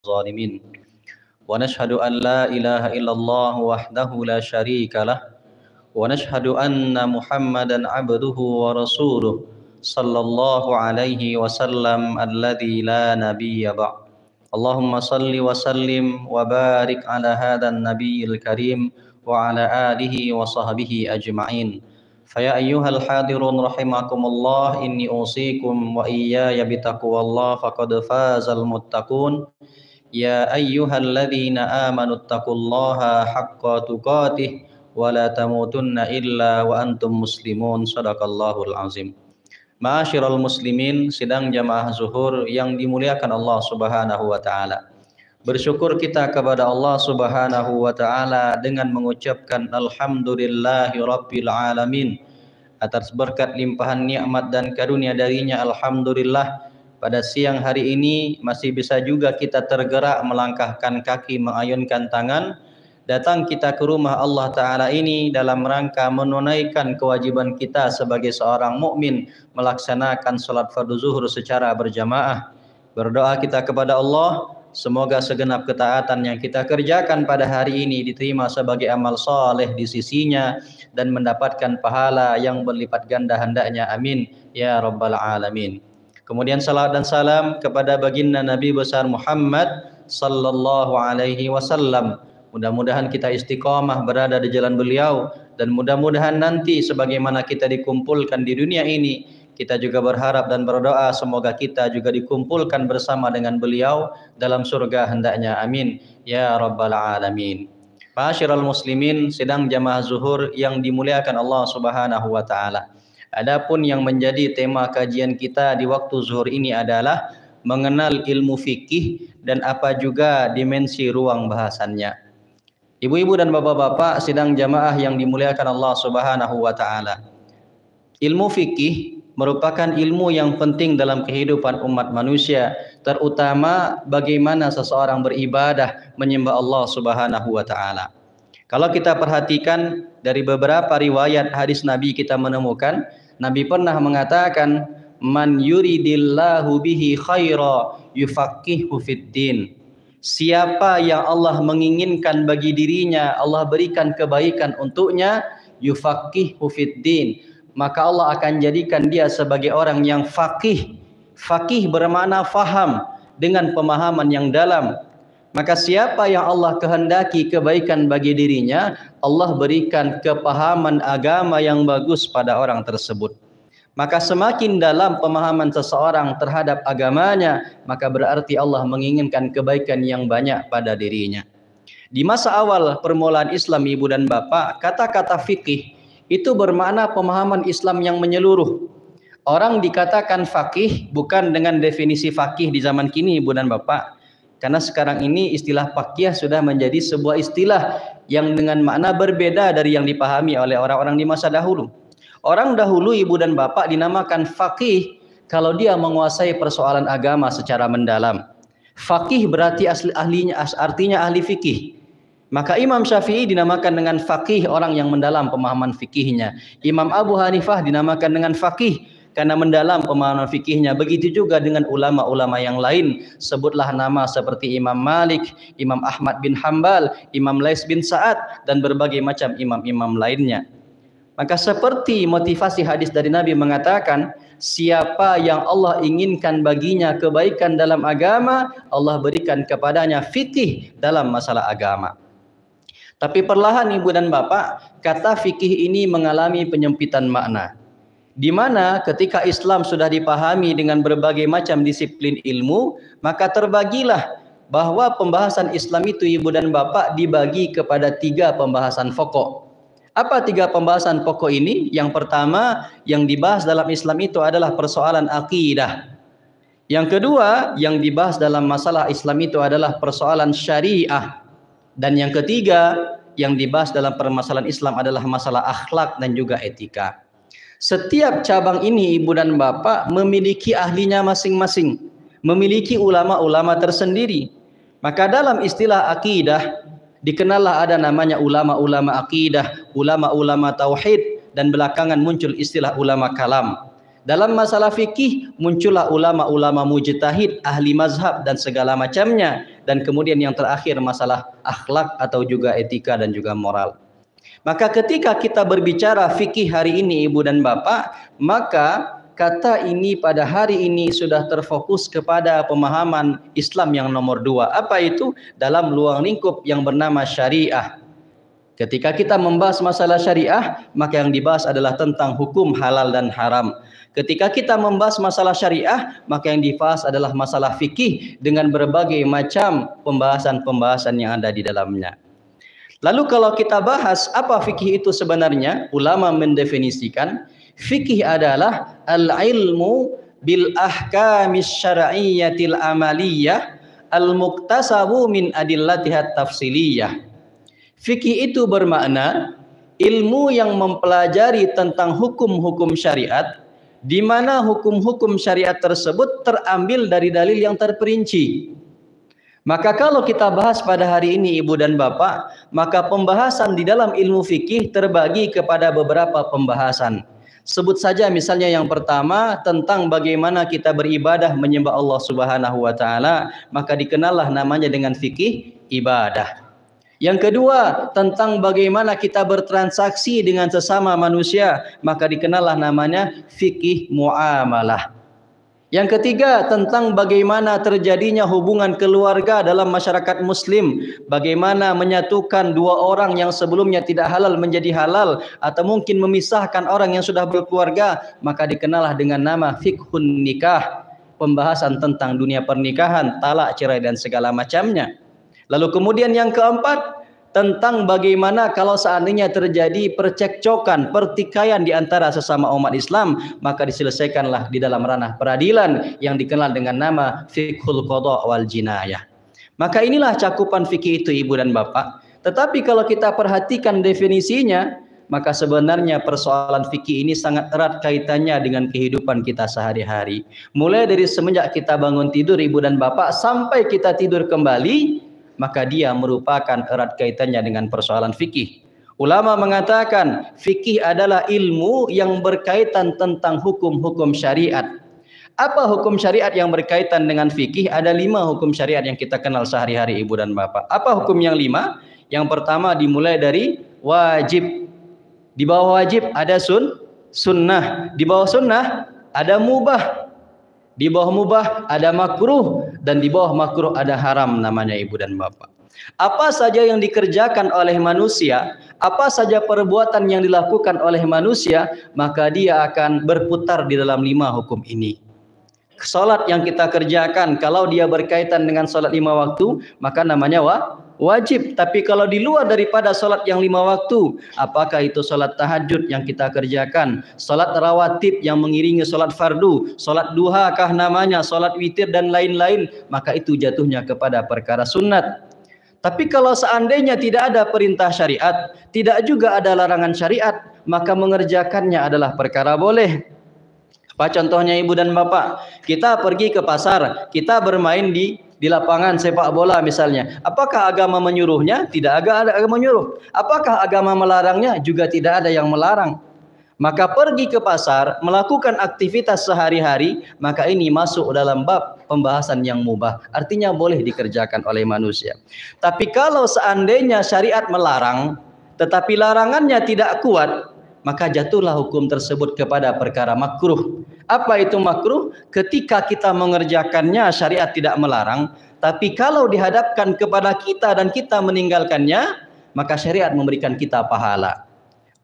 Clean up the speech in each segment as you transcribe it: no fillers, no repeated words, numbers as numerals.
الظالمين ونشهد أن لا إله إلا الله وحده لا شريك له ونشهد أن محمدا عبده ورسوله صلى الله عليه وسلم الذي لا نبي بعد اللهم صل وسلم وبارك على هذا النبي الكريم وعلى آله وصحبه أجمعين فيا أيها الحاضرون رحمكم الله إني أوصيكم وإياي بتقوى الله فقد فاز المتقون يا أيها الذين آمنوا اتقوا الله حق تقاته ولا تموتن إلا وأنتم مسلمون صدق الله العظيم. Ma'asyiral muslimin, sidang jamaah zuhur yang dimuliakan Allah Subhanahu wa taala. Bersyukur kita kepada Allah Subhanahu wa taala dengan mengucapkan alhamdulillahi rabbil alamin atas berkat limpahan nikmat dan karunia darinya. Alhamdulillah pada siang hari ini masih bisa juga kita tergerak melangkahkan kaki, mengayunkan tangan, datang kita ke rumah Allah Ta'ala ini dalam rangka menunaikan kewajiban kita sebagai seorang mukmin melaksanakan salat fardu zuhur secara berjamaah. Berdoa kita kepada Allah, semoga segenap ketaatan yang kita kerjakan pada hari ini diterima sebagai amal saleh di sisinya dan mendapatkan pahala yang berlipat ganda hendaknya. Amin ya rabbal alamin. Kemudian salat dan salam kepada baginda Nabi besar Muhammad sallallahu alaihi wasallam. Mudah-mudahan kita istiqamah berada di jalan beliau, dan mudah-mudahan nanti sebagaimana kita dikumpulkan di dunia ini, kita juga berharap dan berdoa semoga kita juga dikumpulkan bersama dengan beliau dalam surga hendaknya. Amin ya rabbal alamin. Ma'asyiral muslimin, sidang jamaah zuhur yang dimuliakan Allah Subhanahu wa taala. Adapun yang menjadi tema kajian kita di waktu zuhur ini adalah mengenal ilmu fikih dan apa juga dimensi ruang bahasannya. Ibu-ibu dan bapak-bapak sidang jamaah yang dimuliakan Allah Subhanahu wa taala. Ilmu fikih merupakan ilmu yang penting dalam kehidupan umat manusia, terutama bagaimana seseorang beribadah menyembah Allah Subhanahu wa taala. Kalau kita perhatikan dari beberapa riwayat hadis Nabi, kita menemukan Nabi pernah mengatakan, man yuridillahu bihi khaira yufaqihu fiddin. Siapa yang Allah menginginkan bagi dirinya, Allah berikan kebaikan untuknya, yufaqihu fiddin, maka Allah akan jadikan dia sebagai orang yang faqih. Faqih bermakna faham dengan pemahaman yang dalam. Maka siapa yang Allah kehendaki kebaikan bagi dirinya, Allah berikan kepahaman agama yang bagus pada orang tersebut. Maka semakin dalam pemahaman seseorang terhadap agamanya, maka berarti Allah menginginkan kebaikan yang banyak pada dirinya. Di masa awal permulaan Islam, ibu dan bapak, kata-kata fikih itu bermakna pemahaman Islam yang menyeluruh. Orang dikatakan faqih bukan dengan definisi faqih di zaman kini, ibu dan bapak. Karena sekarang ini istilah faqih sudah menjadi sebuah istilah yang dengan makna berbeda dari yang dipahami oleh orang-orang di masa dahulu. Orang dahulu, ibu dan bapak, dinamakan faqih kalau dia menguasai persoalan agama secara mendalam. Faqih berarti artinya ahli fikih. Maka Imam Syafi'i dinamakan dengan faqih, orang yang mendalam pemahaman fikihnya. Imam Abu Hanifah dinamakan dengan faqih karena mendalam pemahaman fikihnya. Begitu juga dengan ulama-ulama yang lain. Sebutlah nama seperti Imam Malik, Imam Ahmad bin Hambal, Imam Lais bin Sa'ad, dan berbagai macam imam-imam lainnya. Maka seperti motivasi hadis dari Nabi mengatakan, siapa yang Allah inginkan baginya kebaikan dalam agama, Allah berikan kepadanya fikih dalam masalah agama. Tapi perlahan ibu dan bapak, kata fikih ini mengalami penyempitan makna. Di mana ketika Islam sudah dipahami dengan berbagai macam disiplin ilmu, maka terbagilah bahwa pembahasan Islam itu, ibu dan bapak, dibagi kepada 3 pembahasan pokok. Apa 3 pembahasan pokok ini? Yang pertama yang dibahas dalam Islam itu adalah persoalan akidah. Yang kedua yang dibahas dalam masalah Islam itu adalah persoalan syariah. Dan yang ketiga yang dibahas dalam permasalahan Islam adalah masalah akhlak dan juga etika. Setiap cabang ini, ibu dan bapak, memiliki ahlinya masing-masing, memiliki ulama-ulama tersendiri. Maka dalam istilah akidah dikenallah ada namanya ulama-ulama akidah, ulama-ulama tauhid, dan belakangan muncul istilah ulama kalam. Dalam masalah fikih muncullah ulama-ulama mujtahid, ahli mazhab dan segala macamnya. Dan kemudian yang terakhir masalah akhlak atau juga etika dan juga moral. Maka ketika kita berbicara fikih hari ini Ibu dan Bapak, maka kata ini pada hari ini sudah terfokus kepada pemahaman Islam yang nomor 2. Apa itu? Dalam ruang lingkup yang bernama syariah. Ketika kita membahas masalah syariah, maka yang dibahas adalah tentang hukum halal dan haram. Ketika kita membahas masalah syariah, maka yang dibahas adalah masalah fikih dengan berbagai macam pembahasan-pembahasan yang ada di dalamnya. Lalu kalau kita bahas apa fikih itu sebenarnya, ulama mendefinisikan fikih adalah al-ilmu bil ahkamis syar'iyyatil amaliyah al-muktasabu min adillatihat tafsiliyah. Fikih itu bermakna ilmu yang mempelajari tentang hukum-hukum syariat, di mana hukum-hukum syariat tersebut terambil dari dalil yang terperinci. Maka kalau kita bahas pada hari ini Ibu dan Bapak, maka pembahasan di dalam ilmu fikih terbagi kepada beberapa pembahasan. Sebut saja misalnya yang pertama tentang bagaimana kita beribadah menyembah Allah Subhanahu wa taala, maka dikenallah namanya dengan fikih ibadah. Yang kedua, tentang bagaimana kita bertransaksi dengan sesama manusia, maka dikenallah namanya fikih muamalah. Yang ketiga, tentang bagaimana terjadinya hubungan keluarga dalam masyarakat muslim, bagaimana menyatukan dua orang yang sebelumnya tidak halal menjadi halal, atau mungkin memisahkan orang yang sudah berkeluarga, maka dikenallah dengan nama fiqhun nikah, pembahasan tentang dunia pernikahan, talak, cerai dan segala macamnya. Lalu kemudian yang keempat, tentang bagaimana kalau seandainya terjadi percekcokan, pertikaian di antara sesama umat Islam, maka diselesaikanlah di dalam ranah peradilan yang dikenal dengan nama fiqhul qada wal jinayah. Maka inilah cakupan fikih itu Ibu dan Bapak. Tetapi kalau kita perhatikan definisinya, maka sebenarnya persoalan fikih ini sangat erat kaitannya dengan kehidupan kita sehari-hari. Mulai dari semenjak kita bangun tidur Ibu dan Bapak sampai kita tidur kembali, maka dia merupakan erat kaitannya dengan persoalan fikih. Ulama mengatakan fikih adalah ilmu yang berkaitan tentang hukum-hukum syariat. Apa hukum syariat yang berkaitan dengan fikih? Ada 5 hukum syariat yang kita kenal sehari-hari Ibu dan Bapak. Apa hukum yang 5? Yang pertama dimulai dari wajib. Di bawah wajib ada sunnah. Di bawah sunnah ada mubah. Di bawah mubah ada makruh, dan di bawah makruh ada haram namanya Ibu dan Bapak. Apa saja yang dikerjakan oleh manusia, apa saja perbuatan yang dilakukan oleh manusia, maka dia akan berputar di dalam 5 hukum ini. Salat yang kita kerjakan, kalau dia berkaitan dengan salat 5 waktu, maka namanya wajib. Tapi kalau di luar daripada salat yang 5 waktu, apakah itu salat tahajud yang kita kerjakan, salat rawatib yang mengiringi salat fardu, salat duha kah namanya, salat witir dan lain-lain, maka itu jatuhnya kepada perkara sunat. Tapi kalau seandainya tidak ada perintah syariat, tidak juga ada larangan syariat, maka mengerjakannya adalah perkara boleh. Apa contohnya Ibu dan Bapak? Kita pergi ke pasar, kita bermain di lapangan sepak bola misalnya. Apakah agama menyuruhnya? Tidak ada agama menyuruh. Apakah agama melarangnya? Juga tidak ada yang melarang. Maka pergi ke pasar, melakukan aktivitas sehari-hari, maka ini masuk dalam bab pembahasan yang mubah. Artinya boleh dikerjakan oleh manusia. Tapi kalau seandainya syariat melarang, tetapi larangannya tidak kuat, maka jatuhlah hukum tersebut kepada perkara makruh. Apa itu makruh? Ketika kita mengerjakannya syariat tidak melarang, tapi kalau dihadapkan kepada kita dan kita meninggalkannya, maka syariat memberikan kita pahala.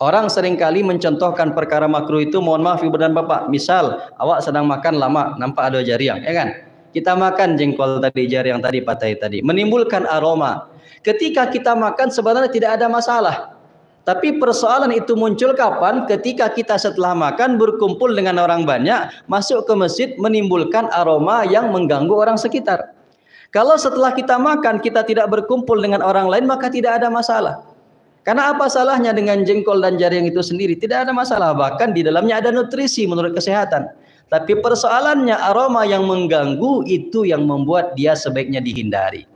Orang seringkali mencontohkan perkara makruh itu, mohon maaf Ibu dan Bapak, misal awak sedang makan lama, nampak ada jariang, ya kan? Kita makan jengkol tadi, jariang tadi, patai tadi, menimbulkan aroma. Ketika kita makan sebenarnya tidak ada masalah. Tapi persoalan itu muncul kapan? Ketika kita setelah makan berkumpul dengan orang banyak, masuk ke masjid menimbulkan aroma yang mengganggu orang sekitar. Kalau setelah kita makan kita tidak berkumpul dengan orang lain, maka tidak ada masalah. Karena apa salahnya dengan jengkol dan jariang itu sendiri? Tidak ada masalah, bahkan di dalamnya ada nutrisi menurut kesehatan. Tapi persoalannya aroma yang mengganggu itu yang membuat dia sebaiknya dihindari.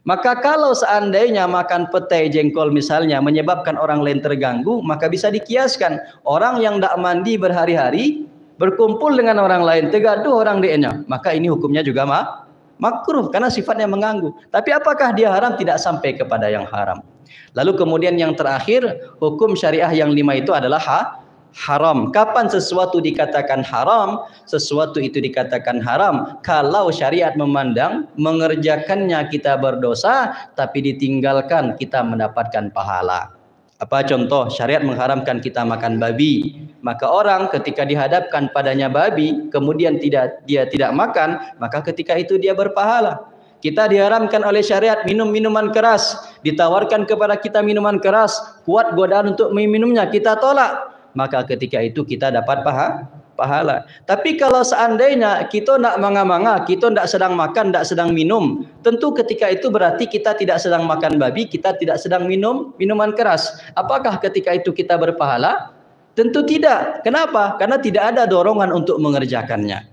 Maka kalau seandainya makan petai jengkol misalnya menyebabkan orang lain terganggu, maka bisa dikiaskan. Orang yang tidak mandi berhari-hari, berkumpul dengan orang lain, tegaduh orang dianya, maka ini hukumnya juga makruh karena sifatnya mengganggu. Tapi apakah dia haram? Tidak sampai kepada yang haram. Lalu kemudian yang terakhir, hukum syariah yang 5 itu adalah haram. Kapan sesuatu dikatakan haram? Sesuatu itu dikatakan haram kalau syariat memandang mengerjakannya kita berdosa, tapi ditinggalkan kita mendapatkan pahala. Apa contoh? Syariat mengharamkan kita makan babi. Maka orang ketika dihadapkan padanya babi, kemudian dia tidak makan, maka ketika itu dia berpahala. Kita diharamkan oleh syariat minum minuman keras, ditawarkan kepada kita minuman keras, kuat godaan untuk meminumnya, kita tolak. Maka ketika itu kita dapat pahala. Tapi kalau seandainya kita tidak manga-manga, kita tidak sedang makan, tidak sedang minum, tentu ketika itu berarti kita tidak sedang makan babi, kita tidak sedang minum minuman keras. Apakah ketika itu kita berpahala? Tentu tidak. Kenapa? Karena tidak ada dorongan untuk mengerjakannya.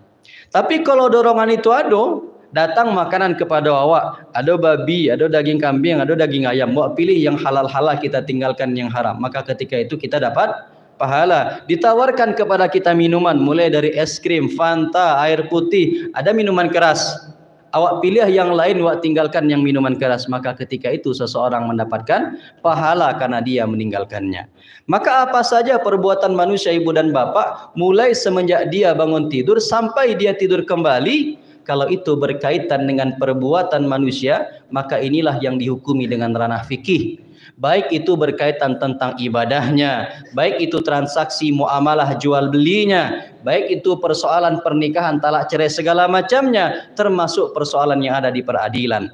Tapi kalau dorongan itu ada, datang makanan kepada awak, ada babi, ada daging kambing, ada daging ayam, awak pilih yang halal-halal, kita tinggalkan yang haram. Maka ketika itu kita dapat pahala. Ditawarkan kepada kita minuman mulai dari es krim, Fanta, air putih, ada minuman keras. Awak pilih yang lain, awak tinggalkan yang minuman keras. Maka ketika itu seseorang mendapatkan pahala karena dia meninggalkannya. Maka apa saja perbuatan manusia ibu dan bapak, mulai semenjak dia bangun tidur sampai dia tidur kembali, kalau itu berkaitan dengan perbuatan manusia, maka inilah yang dihukumi dengan ranah fikih. Baik itu berkaitan tentang ibadahnya, baik itu transaksi muamalah jual belinya, baik itu persoalan pernikahan, talak cerai, segala macamnya, termasuk persoalan yang ada di peradilan.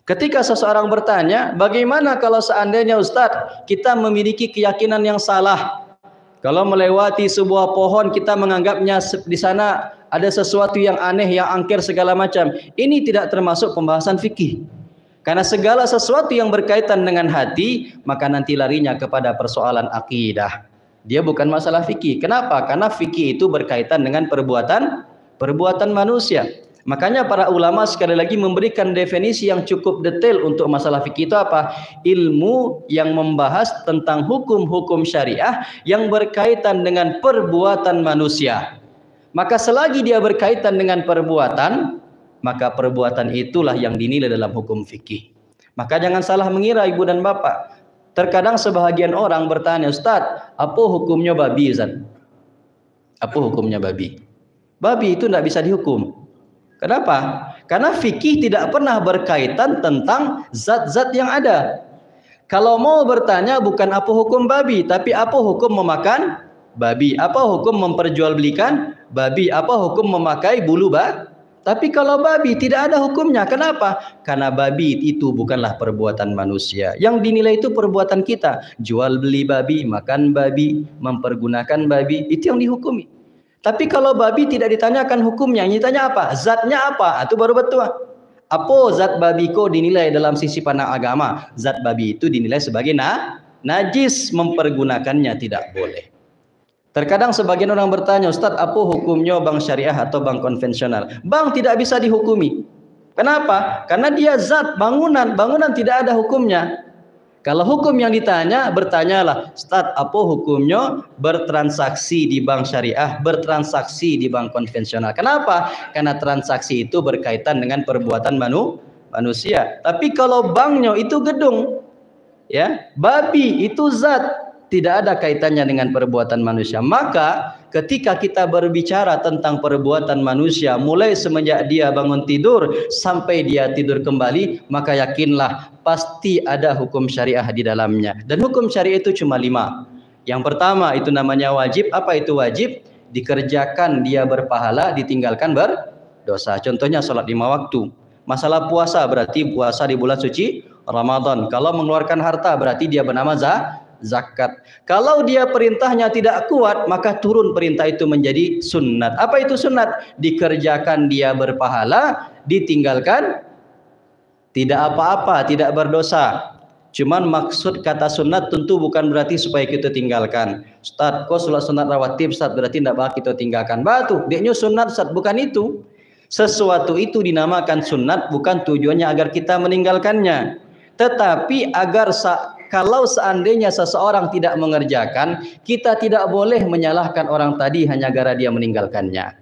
Ketika seseorang bertanya, bagaimana kalau seandainya Ustadz kita memiliki keyakinan yang salah? Kalau melewati sebuah pohon kita menganggapnya di sana ada sesuatu yang aneh, yang angker segala macam. Ini tidak termasuk pembahasan fikih. Karena segala sesuatu yang berkaitan dengan hati, maka nanti larinya kepada persoalan akidah. Dia bukan masalah fikih. Kenapa? Karena fikih itu berkaitan dengan perbuatan manusia. Makanya para ulama sekali lagi memberikan definisi yang cukup detail untuk masalah fikih itu apa? Ilmu yang membahas tentang hukum-hukum syariah yang berkaitan dengan perbuatan manusia. Maka selagi dia berkaitan dengan perbuatan, maka perbuatan itulah yang dinilai dalam hukum fikih. Maka jangan salah mengira ibu dan bapak. Terkadang sebahagian orang bertanya, Ustaz, apa hukumnya babi Ustaz? Apa hukumnya babi? Babi itu tidak bisa dihukum. Kenapa? Karena fikih tidak pernah berkaitan tentang zat-zat yang ada. Kalau mau bertanya bukan apa hukum babi, tapi apa hukum memakan babi, apa hukum memperjualbelikan babi, apa hukum memakai bulu babi. Tapi kalau babi tidak ada hukumnya. Kenapa? Karena babi itu bukanlah perbuatan manusia. Yang dinilai itu perbuatan kita. Jual beli babi, makan babi, mempergunakan babi, itu yang dihukumi. Tapi kalau babi tidak ditanyakan hukumnya, yang ditanya apa? Zatnya apa? Itu baru betul. Apa zat babi kok dinilai dalam sisi pandang agama? Zat babi itu dinilai sebagai najis, mempergunakannya tidak boleh. Terkadang sebagian orang bertanya, Ustaz, apa hukumnya bank syariah atau bank konvensional? Bank tidak bisa dihukumi. Kenapa? Karena dia zat bangunan tidak ada hukumnya. Kalau hukum yang ditanya, bertanyalah, Ustaz, apa hukumnya bertransaksi di bank syariah, bertransaksi di bank konvensional? Kenapa? Karena transaksi itu berkaitan dengan perbuatan manusia. Tapi kalau banknya itu gedung, ya, babi itu zat, tidak ada kaitannya dengan perbuatan manusia. Maka ketika kita berbicara tentang perbuatan manusia, mulai semenjak dia bangun tidur sampai dia tidur kembali, maka yakinlah pasti ada hukum syariah di dalamnya. Dan hukum syariah itu cuma 5. Yang pertama itu namanya wajib. Apa itu wajib? Dikerjakan dia berpahala, ditinggalkan berdosa. Contohnya sholat 5 waktu. Masalah puasa berarti puasa di bulan suci Ramadan. Kalau mengeluarkan harta berarti dia bernama zakat. Kalau dia perintahnya tidak kuat, maka turun perintah itu menjadi sunnat. Apa itu sunnat? Dikerjakan dia berpahala, ditinggalkan tidak apa-apa, tidak berdosa. Cuman maksud kata sunnat tentu bukan berarti supaya kita tinggalkan. Ustaz, kok sholat sunat rawatib, Ustaz, berarti tidak bakal kita tinggalkan. Batu, deknya sunat, Ustaz, bukan itu. Sesuatu itu dinamakan sunnat bukan tujuannya agar kita meninggalkannya, tetapi agar kalau seandainya seseorang tidak mengerjakan, kita tidak boleh menyalahkan orang tadi hanya gara dia meninggalkannya.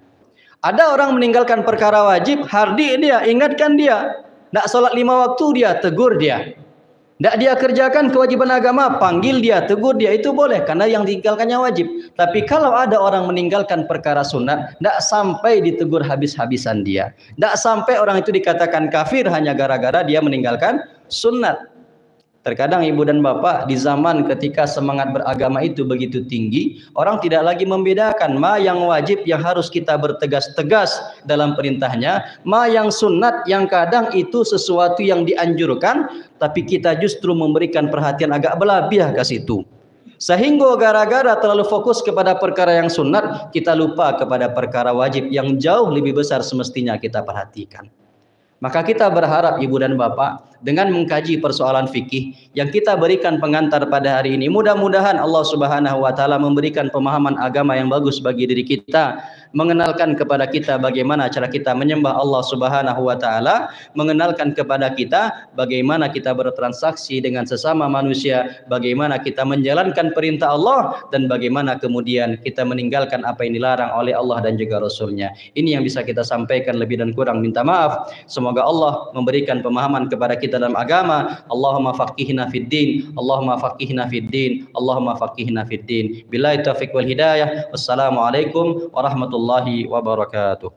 Ada orang meninggalkan perkara wajib, hardi dia, ingatkan dia. Tidak sholat 5 waktu dia, tegur dia. Tidak dia kerjakan kewajiban agama, panggil dia, tegur dia, itu boleh karena yang ditinggalkannya wajib. Tapi kalau ada orang meninggalkan perkara sunat, tidak sampai ditegur habis-habisan dia. Tidak sampai orang itu dikatakan kafir hanya gara-gara dia meninggalkan sunat. Terkadang ibu dan bapak di zaman ketika semangat beragama itu begitu tinggi, orang tidak lagi membedakan ma yang wajib yang harus kita bertegas-tegas dalam perintahnya, ma yang sunat yang kadang itu sesuatu yang dianjurkan, tapi kita justru memberikan perhatian agak berlebih ke situ. Sehingga gara-gara terlalu fokus kepada perkara yang sunat, kita lupa kepada perkara wajib yang jauh lebih besar semestinya kita perhatikan. Maka kita berharap ibu dan bapak dengan mengkaji persoalan fikih yang kita berikan pengantar pada hari ini, mudah-mudahan Allah Subhanahu wa taala memberikan pemahaman agama yang bagus bagi diri kita, mengenalkan kepada kita bagaimana cara kita menyembah Allah Subhanahu wa taala, mengenalkan kepada kita bagaimana kita bertransaksi dengan sesama manusia, bagaimana kita menjalankan perintah Allah, dan bagaimana kemudian kita meninggalkan apa yang dilarang oleh Allah dan juga Rasul-Nya. Ini yang bisa kita sampaikan, lebih dan kurang minta maaf. Semoga Allah memberikan pemahaman kepada kita dalam agama. Allahumma faqihna fid din, Allahumma faqihna fid din, Allahumma faqihna fid din. Billahi taufiq wal hidayah. Wassalamualaikum warahmatullahi wabarakatuh.